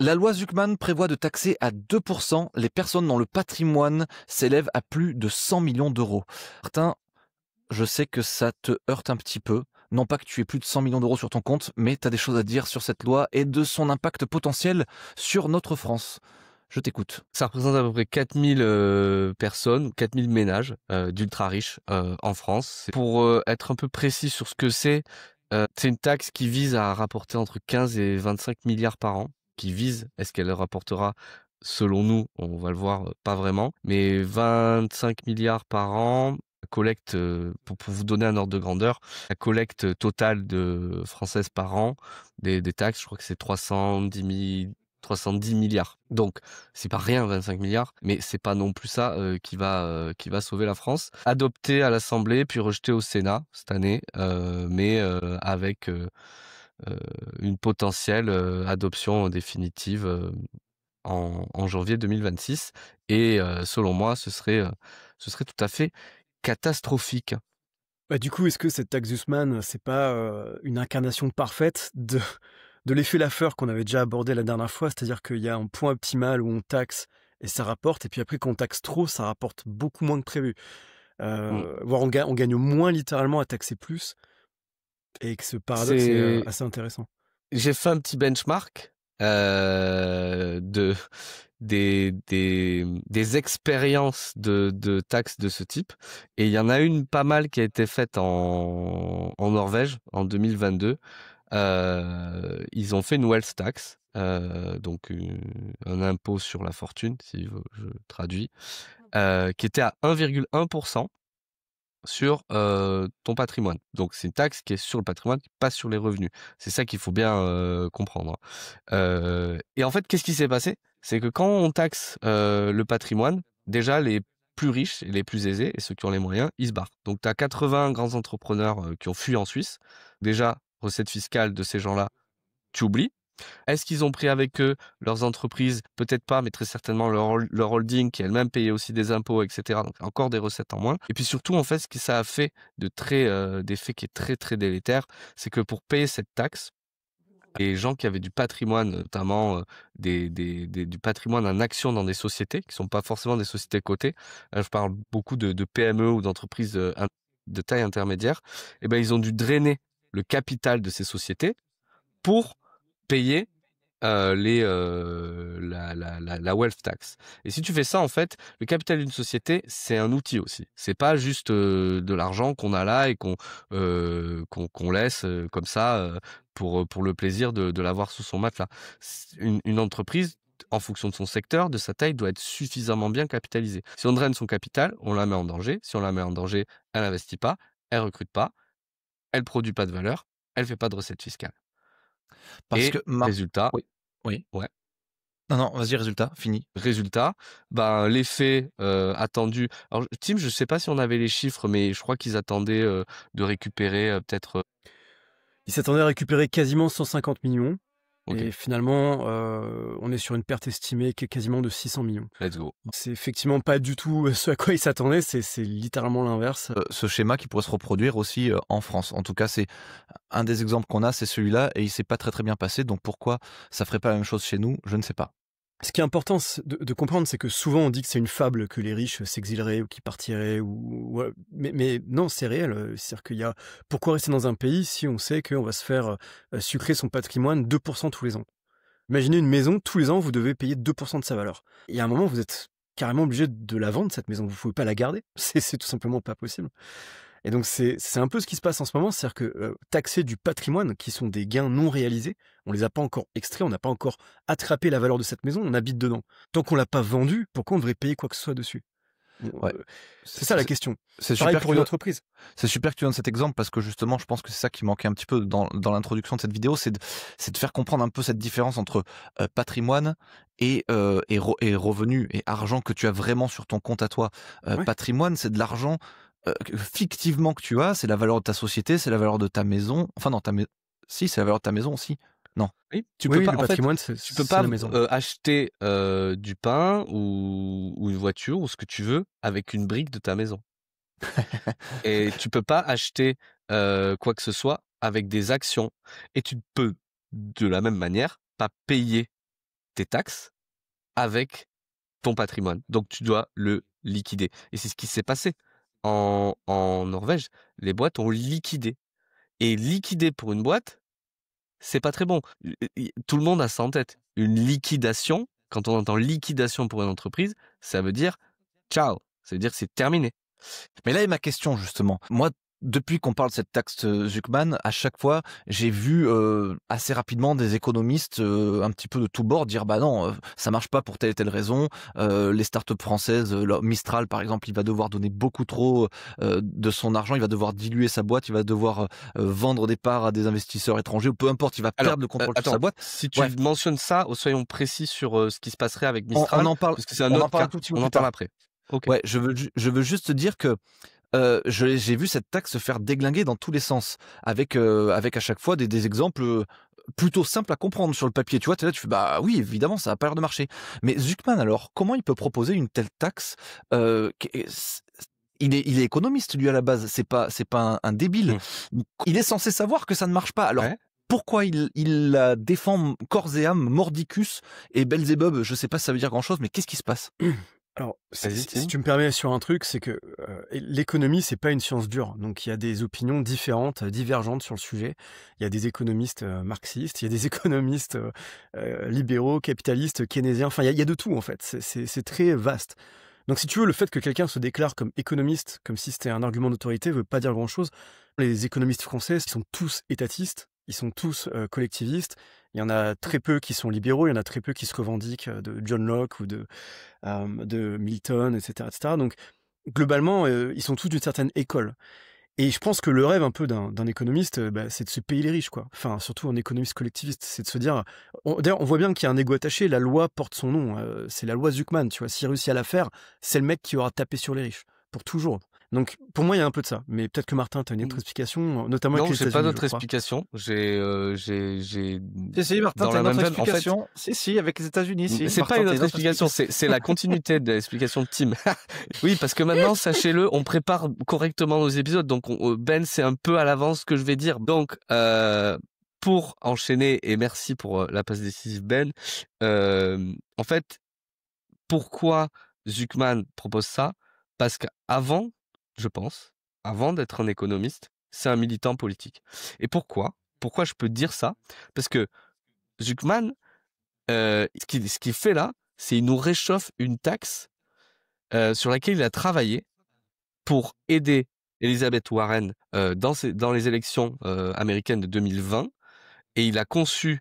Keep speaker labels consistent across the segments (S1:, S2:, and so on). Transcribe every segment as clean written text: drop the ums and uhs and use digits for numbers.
S1: La loi Zuckman prévoit de taxer à 2% les personnes dont le patrimoine s'élève à plus de 100 millions d'euros. Martin, je sais que ça te heurte un petit peu. Non pas que tu aies plus de 100 millions d'euros sur ton compte, mais tu as des choses à dire sur cette loi et de son impact potentiel sur notre France. Je t'écoute.
S2: Ça représente à peu près 4000 personnes, 4000 ménages d'ultra riches en France. Pour être un peu précis sur ce que c'est une taxe qui vise à rapporter entre 15 et 25 milliards par an. Est-ce qu'elle rapportera, selon nous, on va le voir, pas vraiment, mais 25 milliards par an. Collecte, pour vous donner un ordre de grandeur, la collecte totale française par an des taxes, je crois que c'est 310 milliards. Donc, c'est pas rien, 25 milliards, mais c'est pas non plus ça qui va sauver la France. Adopté à l'Assemblée, puis rejeté au Sénat cette année, mais avec une potentielle adoption définitive en janvier 2026. Et selon moi, ce serait tout à fait catastrophique.
S3: Bah, du coup, est-ce que cette taxe Zussman, c'est pas une incarnation parfaite de l'effet Laffer qu'on avait déjà abordé la dernière fois? C'est-à-dire qu'il y a un point optimal où on taxe et ça rapporte, et puis après, quand on taxe trop, ça rapporte beaucoup moins que prévu. Voire on gagne moins littéralement à taxer plus, et que ce paradoxe est assez intéressant.
S2: J'ai fait un petit benchmark des expériences de taxes de ce type, et il y en a une pas mal qui a été faite en Norvège en 2022. Ils ont fait une wealth tax, donc un impôt sur la fortune, si je traduis, qui était à 1,1% sur ton patrimoine. Donc c'est une taxe qui est sur le patrimoine, pas sur les revenus. C'est ça qu'il faut bien comprendre. Et en fait, qu'est-ce qui s'est passé? C'est que quand on taxe le patrimoine, déjà les plus riches et les plus aisés, et ceux qui ont les moyens, ils se barrent. Donc tu as 80 grands entrepreneurs qui ont fui en Suisse. Déjà, recette fiscale de ces gens-là, tu oublies. Est-ce qu'ils ont pris avec eux leurs entreprises? Peut-être pas, mais très certainement leur holding qui elle-même payait aussi des impôts, etc. Donc encore des recettes en moins. Et puis surtout, en fait, ce que ça a fait d'effet qui est très très délétère, c'est que pour payer cette taxe, les gens qui avaient du patrimoine, notamment du patrimoine en action dans des sociétés, qui sont pas forcément des sociétés cotées, je parle beaucoup de PME ou d'entreprises de taille intermédiaire, et ben ils ont dû drainer le capital de ces sociétés pour payer la wealth tax. Et si tu fais ça, en fait, le capital d'une société, c'est un outil aussi. C'est pas juste de l'argent qu'on a là et qu'on laisse comme ça pour le plaisir de l'avoir sous son matelas. Une entreprise, en fonction de son secteur, de sa taille, doit être suffisamment bien capitalisée. Si on draine son capital, on la met en danger. Si on la met en danger, elle n'investit pas, elle recrute pas, elle produit pas de valeur, elle fait pas de recettes fiscales.
S1: Parce
S2: Et
S1: que
S2: résultat,
S1: Oui. Oui.
S2: ouais.
S1: Non, vas-y, résultat, fini.
S2: Résultat, ben, l'effet attendu. Alors, Tim, je sais pas si on avait les chiffres, mais je crois qu'ils attendaient de récupérer peut-être.
S3: Ils s'attendaient à récupérer quasiment 150 millions.
S2: Ok,
S3: Et finalement, on est sur une perte estimée qui est quasiment de 600 millions.
S2: let's go.
S3: C'est effectivement pas du tout ce à quoi ils s'attendaient, c'est littéralement l'inverse.
S1: Ce schéma qui pourrait se reproduire aussi en France. En tout cas, c'est un des exemples qu'on a, c'est celui-là, et il s'est pas très très bien passé. Donc pourquoi ça ferait pas la même chose chez nous? Je ne sais pas.
S3: Ce qui est important de comprendre, c'est que souvent on dit que c'est une fable, que les riches s'exileraient ou qu'ils partiraient, mais non, c'est réel. C'est-à-dire qu'il y a pourquoi rester dans un pays si on sait qu'on va se faire sucrer son patrimoine 2% tous les ans. Imaginez une maison, tous les ans vous devez payer 2% de sa valeur. Il y a un moment, vous êtes carrément obligé de la vendre, cette maison. Vous pouvez pas la garder. C'est tout simplement pas possible. Et donc c'est un peu ce qui se passe en ce moment, c'est-à-dire que taxer du patrimoine, qui sont des gains non réalisés, on les a pas encore extraits, on n'a pas encore attrapé la valeur de cette maison, on habite dedans. Tant qu'on l'a pas vendue, pourquoi on devrait payer quoi que ce soit dessus?
S1: Ouais.
S3: C'est ça la question.
S1: C'est
S3: Pareil
S1: super
S3: pour une entreprise.
S1: C'est super que tu donnes cet exemple, parce que justement, je pense que c'est ça qui manquait un petit peu dans l'introduction de cette vidéo, c'est de faire comprendre un peu cette différence entre patrimoine et revenu et argent que tu as vraiment sur ton compte à toi.
S3: Ouais.
S1: Patrimoine, c'est de l'argent fictivement que tu as, c'est la valeur de ta société, c'est la valeur de ta maison. Enfin, non, si, c'est la valeur de ta maison aussi. Non.
S2: Oui,
S3: Oui,
S2: pas.
S3: le
S2: En fait,
S3: patrimoine,
S2: tu peux
S3: c'est
S2: pas
S3: la maison.
S2: acheter du pain ou une voiture ou ce que tu veux avec une brique de ta maison. Et tu peux pas acheter quoi que ce soit avec des actions. Et tu ne peux, de la même manière, pas payer tes taxes avec ton patrimoine. Donc, tu dois le liquider. Et c'est ce qui s'est passé en Norvège. Les boîtes ont liquidé. Et liquider pour une boîte, c'est pas très bon. Tout le monde a ça en tête. Une liquidation, quand on entend liquidation pour une entreprise, ça veut dire ciao. Ça veut dire que c'est terminé.
S1: Mais là est ma question justement. Moi, depuis qu'on parle de cette taxe Zuckman, à chaque fois, j'ai vu assez rapidement des économistes un petit peu de tous bords dire bah non, ça marche pas pour telle et telle raison. Les startups françaises, Mistral par exemple, il va devoir donner beaucoup trop de son argent, il va devoir diluer sa boîte, il va devoir vendre des parts à des investisseurs étrangers ou peu importe, il va perdre le contrôle sur sa boîte.
S2: Si tu mentionnes ça, soyons précis sur ce qui se passerait avec Mistral,
S1: on en parle,
S2: parce que c'est un autre cas. On en parle après. Okay.
S1: Ouais, je veux juste dire que j'ai vu cette taxe se faire déglinguer dans tous les sens, avec à chaque fois des exemples plutôt simples à comprendre sur le papier. Tu vois, t'es là, tu fais bah oui, évidemment, ça a pas l'air de marcher. Mais Zuckman, alors, comment il peut proposer une telle taxe il est économiste lui à la base, c'est pas un débile. Il est censé savoir que ça ne marche pas. Alors pourquoi il la défend corps et âme, mordicus et Belzébuth, je sais pas si ça veut dire grand chose, mais qu'est-ce qui se passe?
S3: Alors, si tu me permets sur un truc, c'est que l'économie, c'est pas une science dure. Donc, il y a des opinions différentes, divergentes sur le sujet. Il y a des économistes marxistes, il y a des économistes libéraux, capitalistes, keynésiens. Enfin, il y a de tout, en fait. C'est très vaste. Donc, si tu veux, le fait que quelqu'un se déclare comme économiste, comme si c'était un argument d'autorité, veut pas dire grand-chose. Les économistes français, ils sont tous étatistes. Ils sont tous collectivistes. Il y en a très peu qui sont libéraux, il y en a très peu qui se revendiquent de John Locke ou de Milton, etc., etc. Donc, globalement, ils sont tous d'une certaine école. Et je pense que le rêve un peu d'un économiste, c'est de se payer les riches, quoi. Enfin, surtout un économiste collectiviste, c'est de se dire... D'ailleurs, on voit bien qu'il y a un égo attaché, la loi porte son nom, c'est la loi Zuckman, tu vois. S'il réussit à la faire, c'est le mec qui aura tapé sur les riches, pour toujours. Donc, pour moi, il y a un peu de ça. Mais peut-être que Martin, tu as une autre explication, notamment avec les États-Unis.
S2: Non, j'ai pas d'autre explication.
S1: Si, Martin, tu as une autre explication. En fait... Si, avec les États-Unis. Si,
S2: c'est pas une autre explication, c'est la continuité de l'explication de Tim. Oui, parce que maintenant, sachez-le, on prépare correctement nos épisodes. Donc, Ben, c'est un peu à l'avance ce que je vais dire. Donc, pour enchaîner, et merci pour la passe décisive, Ben, en fait, pourquoi Zuckman propose ça? Parce qu'avant, je pense, avant d'être un économiste, c'est un militant politique. Et pourquoi je peux dire ça? Parce que Zuckman, ce qu'il fait là, c'est qu'il nous réchauffe une taxe sur laquelle il a travaillé pour aider Elizabeth Warren dans les élections américaines de 2020. Et il a conçu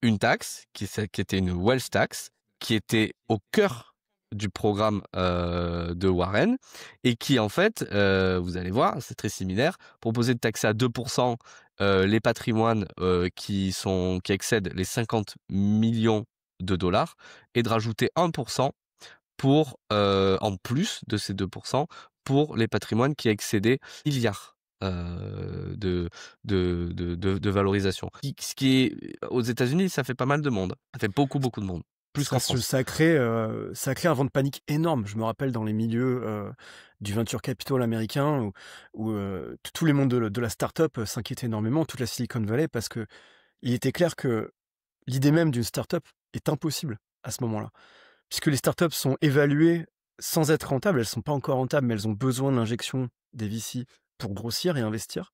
S2: une taxe qui était une wealth tax, qui était au cœur du programme de Warren et qui en fait, vous allez voir, c'est très similaire, proposait de taxer à 2% les patrimoines qui excèdent les 50 millions de dollars et de rajouter 1% pour, en plus de ces 2%, pour les patrimoines qui excédaient milliards de valorisation. Ce qui est aux États-Unis, ça fait pas mal de monde. Ça fait beaucoup de monde. Plus qu'en France.
S3: Ça crée un vent de panique énorme. Je me rappelle dans les milieux du venture capital américain où tous les mondes de la start-up s'inquiétaient énormément, toute la Silicon Valley, parce que il était clair que l'idée même d'une start-up est impossible à ce moment-là. Puisque les start-up sont évaluées sans être rentables, elles sont pas encore rentables, mais elles ont besoin de l'injection des VC pour grossir et investir.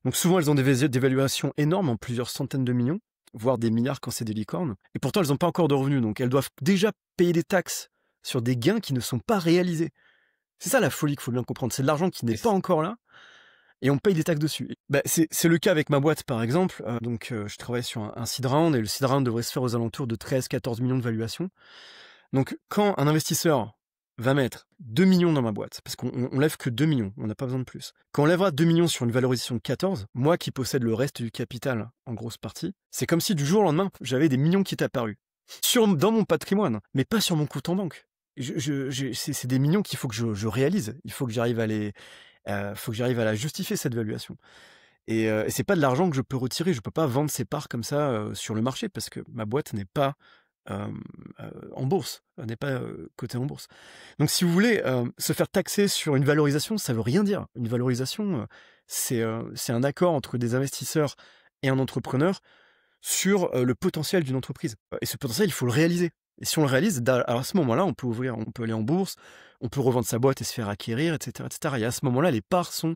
S3: Donc souvent, elles ont des évaluations énormes, en plusieurs centaines de millions, voire des milliards quand c'est des licornes. Et pourtant, elles n'ont pas encore de revenus, donc elles doivent déjà payer des taxes sur des gains qui ne sont pas réalisés. C'est ça la folie qu'il faut bien comprendre. C'est de l'argent qui n'est pas encore là, et on paye des taxes dessus. C'est le cas avec ma boîte, par exemple. Je travaille sur un seed round, et le seed round devrait se faire aux alentours de 13-14 millions de valuation. Donc, quand un investisseur va mettre 2 millions dans ma boîte, parce qu'on lève que 2 millions, on n'a pas besoin de plus. Quand on lèvera 2 millions sur une valorisation de 14, moi qui possède le reste du capital en grosse partie, c'est comme si du jour au lendemain, j'avais des millions qui étaient apparus. Dans mon patrimoine, mais pas sur mon compte en banque. C'est des millions qu'il faut que je réalise. Il faut que j'arrive à la justifier, cette valuation. Et c'est pas de l'argent que je peux retirer. Je peux pas vendre ces parts comme ça sur le marché, parce que ma boîte n'est pas en bourse, n'est pas cotée en bourse. Donc si vous voulez se faire taxer sur une valorisation, ça veut rien dire. Une valorisation, c'est un accord entre des investisseurs et un entrepreneur sur le potentiel d'une entreprise. Et ce potentiel, il faut le réaliser. Et si on le réalise, alors à ce moment-là, on peut aller en bourse, on peut revendre sa boîte et se faire acquérir, etc., etc. Et à ce moment-là, les parts sont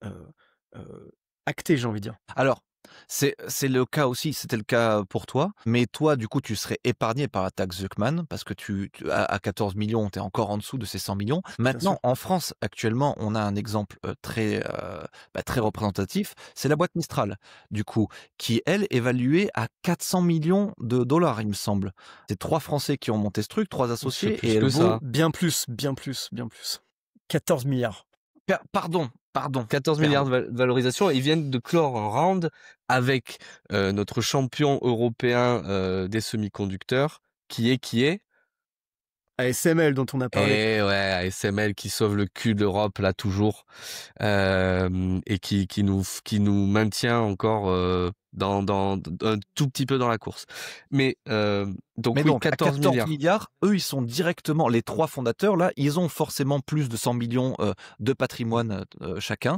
S3: euh, actées, j'ai envie de dire.
S1: Alors, c'est le cas aussi, c'était le cas pour toi, mais toi, du coup, tu serais épargné par la taxe Zuckman parce que à 14 millions, tu es encore en dessous de ces 100 millions. Maintenant, en France, actuellement, on a un exemple très représentatif, c'est la boîte Mistral, du coup, qui, elle, est évaluée à 400 millions de dollars, il me semble. C'est 3 Français qui ont monté ce truc, 3 associés,
S2: plus
S1: et elle
S2: que
S1: vaut...
S2: ça.
S3: Bien plus. 14 milliards.
S1: Pardon.
S2: 14 milliards de valorisation. Ils viennent de clore un round avec notre champion européen des semi-conducteurs, qui est
S3: ASML dont on a parlé.
S2: et ouais, ASML qui sauve le cul de l'Europe là toujours et qui nous maintient encore dans un tout petit peu dans la course. Mais donc
S1: Mais
S2: oui,
S1: donc,
S2: 14
S1: à 14 milliards, eux, ils sont directement, les 3 fondateurs, là, ils ont forcément plus de 100 millions de patrimoine chacun.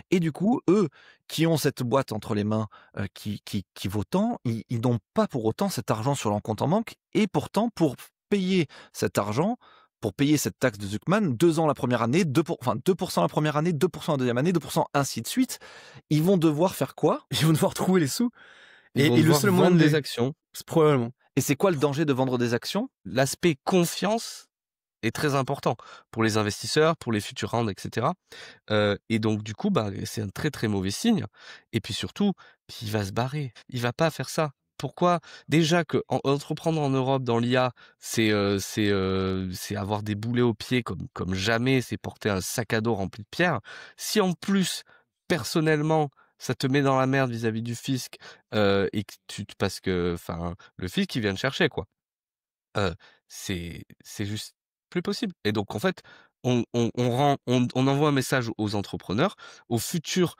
S1: Et du coup, eux, qui ont cette boîte entre les mains qui vaut tant, ils n'ont pas pour autant cet argent sur leur compte en banque. Et pourtant, pour payer cet argent, pour payer cette taxe de Zuckman, 2 ans la première année, 2% la première année, 2% la deuxième année, 2% ainsi de suite, ils vont devoir faire quoi?
S3: Ils vont devoir trouver les sous.
S2: Ils vont
S3: le
S2: devoir
S3: seul moyen
S2: vendre
S3: de
S2: des actions.
S3: Probablement.
S1: Et c'est quoi le danger de vendre des actions?
S2: L'aspect confiance est très important pour les investisseurs, pour les futurs rounds, etc. Et donc du coup, c'est un très très mauvais signe. Et puis surtout, il va se barrer. Il va pas faire ça. Pourquoi? Déjà que entreprendre en Europe dans l'IA, c'est avoir des boulets aux pieds comme jamais. C'est porter un sac à dos rempli de pierres. Si en plus, personnellement, ça te met dans la merde vis-à-vis du fisc et que parce que, enfin, le fisc il vient te chercher quoi. C'est juste plus possible. Et donc en fait, on envoie un message aux entrepreneurs, aux futurs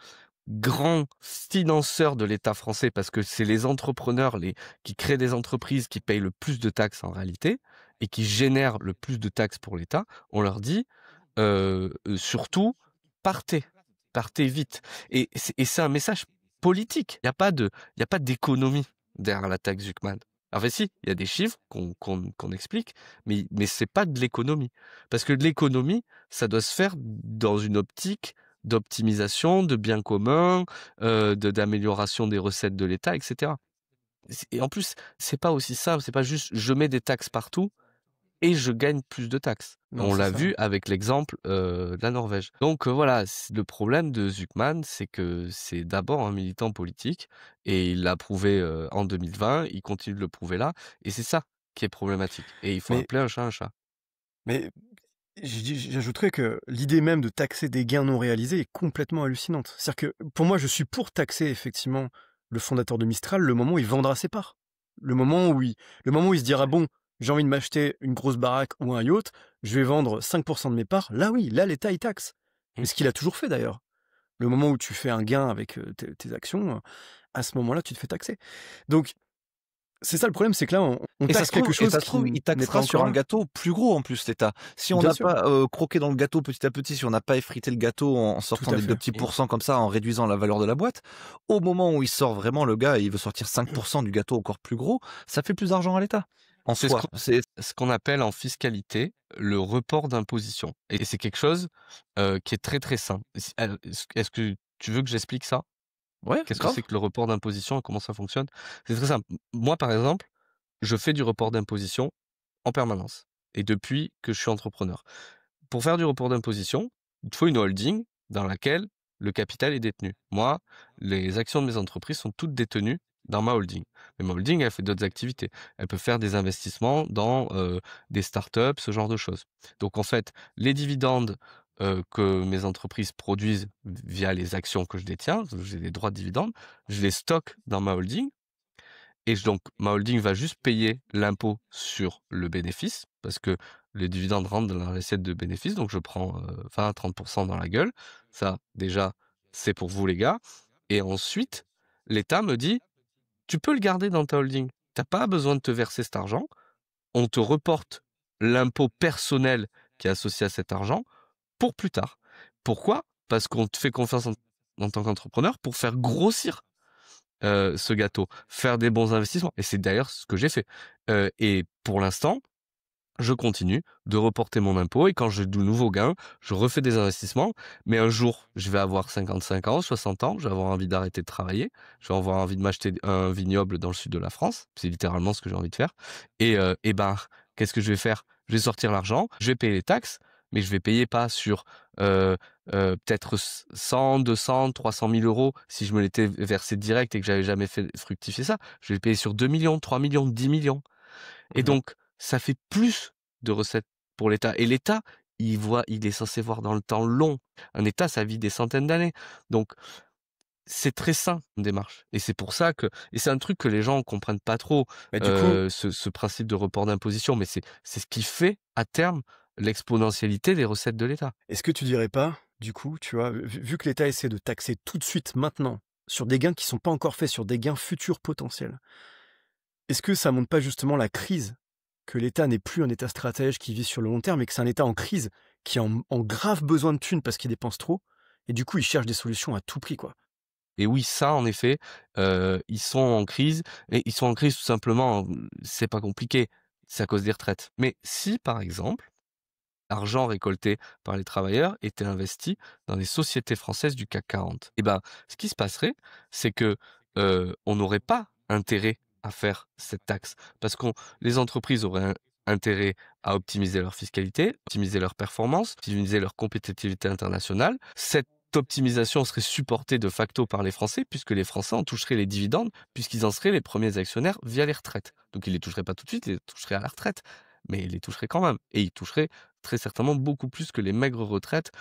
S2: grands financeurs de l'État français, parce que c'est les entrepreneurs qui créent des entreprises qui payent le plus de taxes en réalité et qui génèrent le plus de taxes pour l'État. On leur dit surtout partez vite. Et c'est un message politique. Il y a pas d'économie derrière la taxe Zuckman. En fait, si, il y a des chiffres qu'on explique, mais c'est pas de l'économie. Parce que de l'économie, ça doit se faire dans une optique d'optimisation, de biens communs, d'amélioration des recettes de l'État, etc. Et en plus, c'est pas aussi simple, c'est pas juste je mets des taxes partout et je gagne plus de taxes.
S3: Non,
S2: On
S3: c'est
S2: l'a
S3: ça.
S2: vu avec l'exemple de la Norvège. Donc voilà, le problème de Zuckman, c'est que c'est d'abord un militant politique et il l'a prouvé en 2020, il continue de le prouver là, et c'est ça qui est problématique. Et il faut
S3: Mais-
S2: appeler un chat un chat.
S3: Mais j'ajouterais que l'idée même de taxer des gains non réalisés est complètement hallucinante. C'est-à-dire que pour moi, je suis pour taxer effectivement le fondateur de Mistral le moment où il vendra ses parts. Le moment où il se dira, bon, j'ai envie de m'acheter une grosse baraque ou un yacht, je vais vendre 5% de mes parts. Là, oui, là, l'État, il taxe. Mais ce qu'il a toujours fait d'ailleurs. Le moment où tu fais un gain avec tes actions, à ce moment-là, tu te fais taxer. Donc, c'est ça le problème, c'est que là, on
S1: Et ça
S3: taxe
S1: se trouve,
S3: quelque chose
S1: il
S3: n'est
S1: taxera
S3: pas
S1: sur
S3: encore
S1: un
S3: là.
S1: gâteau plus gros en plus, l'État. Si on
S3: Bien
S1: n'a
S3: sûr.
S1: pas croqué dans le gâteau petit à petit, si on n'a pas effrité le gâteau en sortant
S3: Tout à
S1: des
S3: fait.
S1: petits pourcents comme ça, en réduisant la valeur de la boîte, au moment où il sort vraiment le gars et il veut sortir 5% du gâteau encore plus gros, ça fait plus d'argent à l'État. En
S2: C'est
S1: soi, c'est
S2: ce qu'on appelle en fiscalité le report d'imposition. Et c'est quelque chose qui est très très simple. Est-ce que tu veux que j'explique ça?
S1: ouais,
S2: Qu'est-ce que
S1: grave.
S2: c'est que le report d'imposition et comment ça fonctionne? C'est très simple. Moi, par exemple, je fais du report d'imposition en permanence et depuis que je suis entrepreneur. Pour faire du report d'imposition, il te faut une holding dans laquelle le capital est détenu. Moi, les actions de mes entreprises sont toutes détenues dans ma holding. Mais ma holding, elle fait d'autres activités. Elle peut faire des investissements dans des startups, ce genre de choses. Donc en fait, les dividendes que mes entreprises produisent via les actions que je détiens, j'ai des droits de dividendes, je les stocke dans ma holding. Et donc, ma holding va juste payer l'impôt sur le bénéfice, parce que les dividendes rentrent dans la recette de bénéfice, donc je prends 20 à 30% dans la gueule. Ça, déjà, c'est pour vous les gars. Et ensuite, l'État me dit, tu peux le garder dans ta holding. T'as pas besoin de te verser cet argent. On te reporte l'impôt personnel qui est associé à cet argent pour plus tard. Pourquoi? Parce qu'on te fait confiance en tant qu'entrepreneur pour faire grossir ce gâteau, faire des bons investissements. Et c'est d'ailleurs ce que j'ai fait. Et pour l'instant, je continue de reporter mon impôt et quand j'ai de nouveaux gains, je refais des investissements. Mais un jour, je vais avoir 55 ans, 60 ans, je vais avoir envie d'arrêter de travailler, je vais avoir envie de m'acheter un vignoble dans le sud de la France. C'est littéralement ce que j'ai envie de faire. Et ben, qu'est-ce que je vais faire? Je vais sortir l'argent, je vais payer les taxes, mais je vais payer pas sur peut-être 100, 200, 300 000 euros si je me l'étais versé direct et que j'avais jamais fait fructifier ça. Je vais payer sur 2 millions, 3 millions, 10 millions. Et donc, ça fait plus de recettes pour l'État. Et l'État, il est censé voir dans le temps long. Un État, ça vit des centaines d'années. Donc, c'est très sain une démarche. Et c'est pour ça que, et c'est un truc que les gens comprennent pas trop,
S3: Bah, du coup,
S2: ce principe de report d'imposition, mais c'est ce qui fait à terme l'exponentialité des recettes de l'État.
S3: est-ce que tu dirais pas, du coup, tu vois, vu que l'État essaie de taxer tout de suite, maintenant, sur des gains qui sont pas encore faits, sur des gains futurs potentiels, est-ce que ça montre pas justement la crise? Que l'État n'est plus un État stratège qui vit sur le long terme, mais que c'est un État en crise, qui a en grave besoin de thunes parce qu'il dépense trop, et du coup, il cherche des solutions à tout prix, quoi.
S2: Et oui, ça, en effet, ils sont en crise, et ils sont en crise tout simplement, c'est pas compliqué, c'est à cause des retraites. Mais si, par exemple, l'argent récolté par les travailleurs était investi dans les sociétés françaises du CAC 40. Et ben, ce qui se passerait, c'est que on n'aurait pas intérêt à faire cette taxe, parce que les entreprises auraient intérêt à optimiser leur fiscalité, optimiser leur performance, optimiser leur compétitivité internationale. Cette optimisation serait supportée de facto par les Français, puisque les Français en toucheraient les dividendes, puisqu'ils en seraient les premiers actionnaires via les retraites. Donc ils les toucheraient pas tout de suite, ils les toucheraient à la retraite, mais ils les toucheraient quand même. Et ils toucheraient très certainement beaucoup plus que les maigres retraites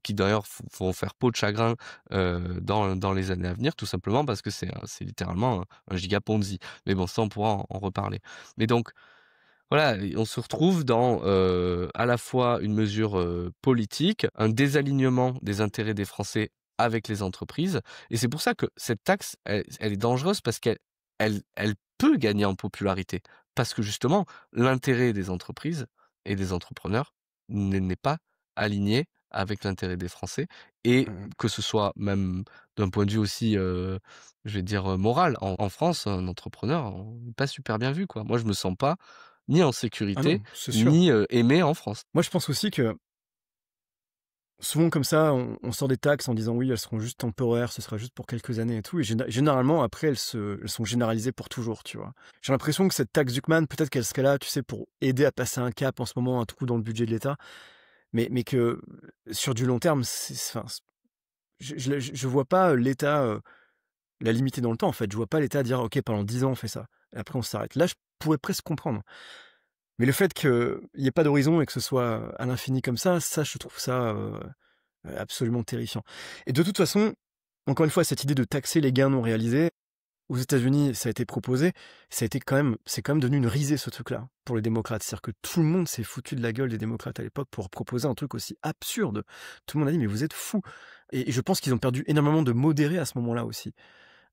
S2: qui d'ailleurs vont faire peau de chagrin dans les années à venir, tout simplement parce que c'est littéralement un giga Ponzi. Mais bon, ça on pourra en reparler. Mais donc voilà, on se retrouve dans à la fois une mesure politique, un désalignement des intérêts des Français avec les entreprises. Et c'est pour ça que cette taxe, elle est dangereuse parce qu'elle peut gagner en popularité. Parce que justement, l'intérêt des entreprises et des entrepreneurs n'est pas aligné avec l'intérêt des Français. Et que ce soit même d'un point de vue aussi, je vais dire, moral. En France, un entrepreneur n'est pas super bien vu, quoi. Moi, je me sens pas ni en
S3: Ah
S2: sécurité,
S3: non, c'est sûr.
S2: ni aimé en France.
S3: Moi, je pense aussi que souvent comme ça, on sort des taxes en disant oui, elles seront juste temporaires, ce sera juste pour quelques années et tout. Et généralement, après, elles sont généralisées pour toujours, tu vois. J'ai l'impression que cette taxe Zuckman, peut-être qu'elle serait là, tu sais, pour aider à passer un cap en ce moment, un trou dans le budget de l'État. Mais que sur du long terme, enfin, je vois pas l'État la limiter dans le temps, en fait. Je vois pas l'État dire ok, pendant 10 ans, on fait ça. Et après, on s'arrête. Là, je pourrais presque comprendre. Mais le fait qu'il n'y ait pas d'horizon et que ce soit à l'infini comme ça, je trouve ça absolument terrifiant. Et de toute façon, encore une fois, cette idée de taxer les gains non réalisés, aux États-Unis, ça a été proposé, c'est quand même devenu une risée, ce truc-là, pour les démocrates. C'est-à-dire que tout le monde s'est foutu de la gueule des démocrates à l'époque pour proposer un truc aussi absurde. Tout le monde a dit, mais vous êtes fous. Et je pense qu'ils ont perdu énormément de modérés à ce moment-là aussi.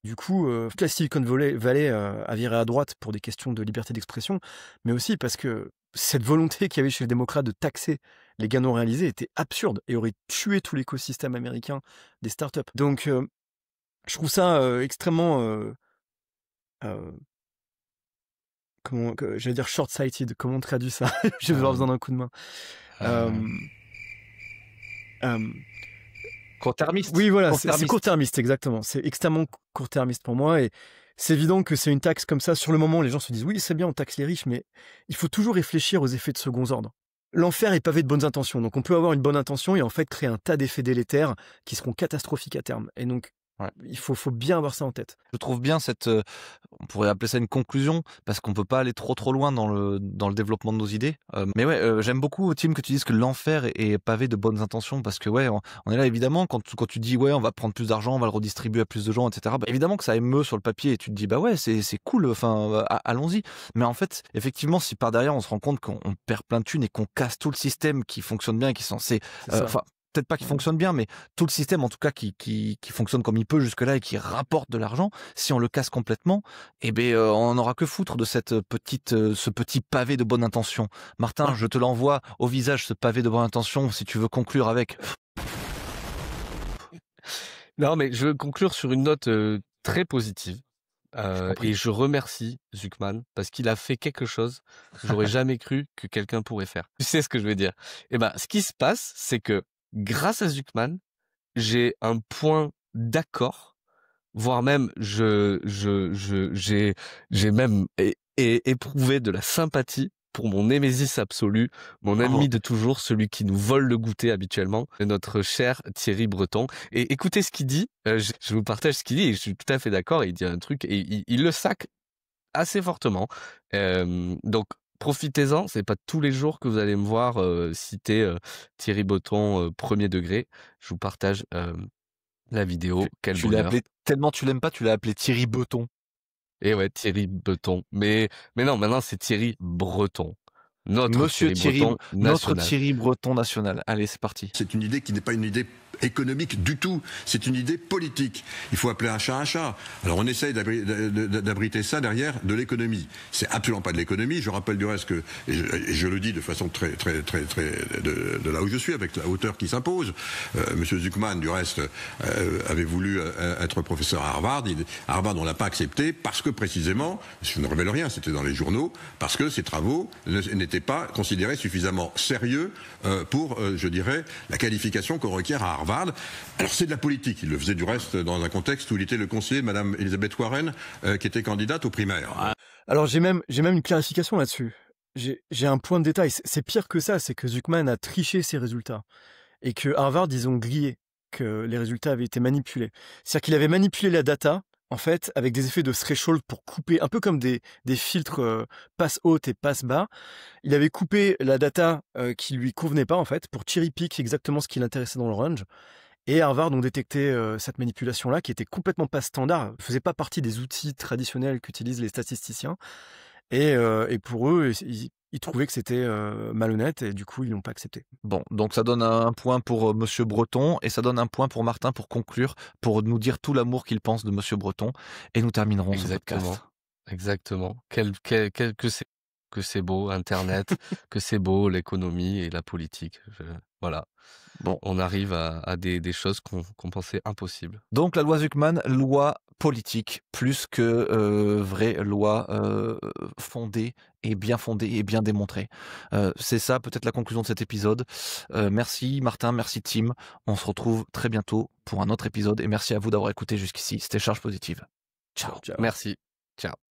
S3: Du coup, toute la Silicon Valley a viré à droite pour des questions de liberté d'expression, mais aussi parce que cette volonté qu'il y avait chez les démocrates de taxer les gains non réalisés était absurde et aurait tué tout l'écosystème américain des startups. Donc, je trouve ça extrêmement, j'allais dire short-sighted. Comment on traduit ça? J'ai besoin d'un coup de main.
S2: Court-termiste.
S3: Oui, voilà, c'est court-termiste, exactement. C'est extrêmement court-termiste pour moi. Et c'est évident que c'est une taxe comme ça. Sur le moment, les gens se disent oui, c'est bien, on taxe les riches, mais il faut toujours réfléchir aux effets de second ordre. L'enfer est pavé de bonnes intentions. Donc on peut avoir une bonne intention et en fait créer un tas d'effets délétères qui seront catastrophiques à terme. Et donc, il faut bien avoir ça en tête.
S1: Je trouve bien on pourrait appeler ça une conclusion, parce qu'on peut pas aller trop loin dans le développement de nos idées. Mais ouais, j'aime beaucoup, Tim, que tu dises que l'enfer est pavé de bonnes intentions, parce que ouais, on est là évidemment quand tu dis ouais, on va prendre plus d'argent, on va le redistribuer à plus de gens, etc. Bah, évidemment que ça émeut sur le papier et tu te dis bah ouais, c'est cool, enfin allons-y. Mais en fait, effectivement, si par derrière on se rend compte qu'on perd plein de thunes et qu'on casse tout le système qui fonctionne bien, qui est censé, peut-être pas qui fonctionne bien, mais tout le système en tout cas qui fonctionne comme il peut jusque-là et qui rapporte de l'argent, si on le casse complètement, eh ben on n'aura que foutre de ce petit pavé de bonne intention. Martin, je te l'envoie au visage, ce pavé de bonne intention, si tu veux conclure avec.
S2: Non, mais je veux conclure sur une note très positive. Et je remercie Zuckman parce qu'il a fait quelque chose que j'aurais jamais cru que quelqu'un pourrait faire. Tu sais ce que je veux dire? Et ben, ce qui se passe, c'est que grâce à Zuckman, j'ai un point d'accord, voire même j'ai même éprouvé de la sympathie pour mon némésis absolu, mon ennemi de toujours, celui qui nous vole le goûter habituellement, notre cher Thierry Breton. Et écoutez ce qu'il dit, je vous partage ce qu'il dit, et je suis tout à fait d'accord, il dit un truc, et il le sac assez fortement. Donc, profitez-en, c'est pas tous les jours que vous allez me voir citer Thierry Breton premier degré. Je vous partage la vidéo, quel
S1: Tu l'as
S2: bonheur.
S1: appelé, tellement tu l'aimes pas, tu l'as appelé Thierry Beton.
S2: Et ouais, Thierry Breton. Mais non, maintenant c'est Thierry Breton. Notre
S1: Monsieur
S2: Thierry Breton
S1: notre
S2: national.
S1: Thierry Breton national. Allez, c'est parti.
S4: C'est une idée qui n'est pas une idée économique du tout, c'est une idée politique. Il faut appeler un chat un chat. Alors on essaye d'abriter ça derrière de l'économie. C'est absolument pas de l'économie. Je rappelle du reste que, et je le dis de façon très de là où je suis, avec la hauteur qui s'impose. Monsieur Zuckman, du reste, avait voulu être professeur à Harvard. Harvard, on l'a pas accepté parce que précisément, je ne révèle rien, c'était dans les journaux, parce que ses travaux n'étaient pas considérés suffisamment sérieux pour, je dirais, la qualification qu'on requiert à Harvard. Alors c'est de la politique. Il le faisait du reste dans un contexte où il était le conseiller de Madame Elizabeth Warren, qui était candidate aux primaires.
S3: Alors j'ai même une clarification là-dessus. J'ai un point de détail. C'est pire que ça, c'est que Zuckman a triché ses résultats et que Harvard, ils ont grillé, que les résultats avaient été manipulés. C'est-à-dire qu'il avait manipulé la data, en fait, avec des effets de threshold pour couper, un peu comme des filtres passe haute et passe bas. Il avait coupé la data qui lui convenait pas, en fait, pour cherry pick exactement ce qui l'intéressait dans le range. Et Harvard ont détecté cette manipulation-là, qui était complètement pas standard, faisait pas partie des outils traditionnels qu'utilisent les statisticiens. Et pour eux, ils trouvaient que c'était malhonnête, et du coup, ils l'ont pas accepté.
S1: Bon, donc ça donne un point pour Monsieur Breton, et ça donne un point pour Martin pour conclure, pour nous dire tout l'amour qu'il pense de Monsieur Breton, et nous terminerons ce podcast.
S2: Exactement. Que c'est beau, Internet, que c'est beau, l'économie et la politique. Voilà. Bon, on arrive à des choses qu'on pensait impossibles.
S1: Donc la loi Zuckman, loi politique, plus que vraie loi fondée et bien démontrée. C'est ça peut-être la conclusion de cet épisode. Merci Martin, merci Tim. On se retrouve très bientôt pour un autre épisode, et merci à vous d'avoir écouté jusqu'ici. C'était Charge Positive. Ciao.
S3: Ciao.
S2: Merci. Ciao.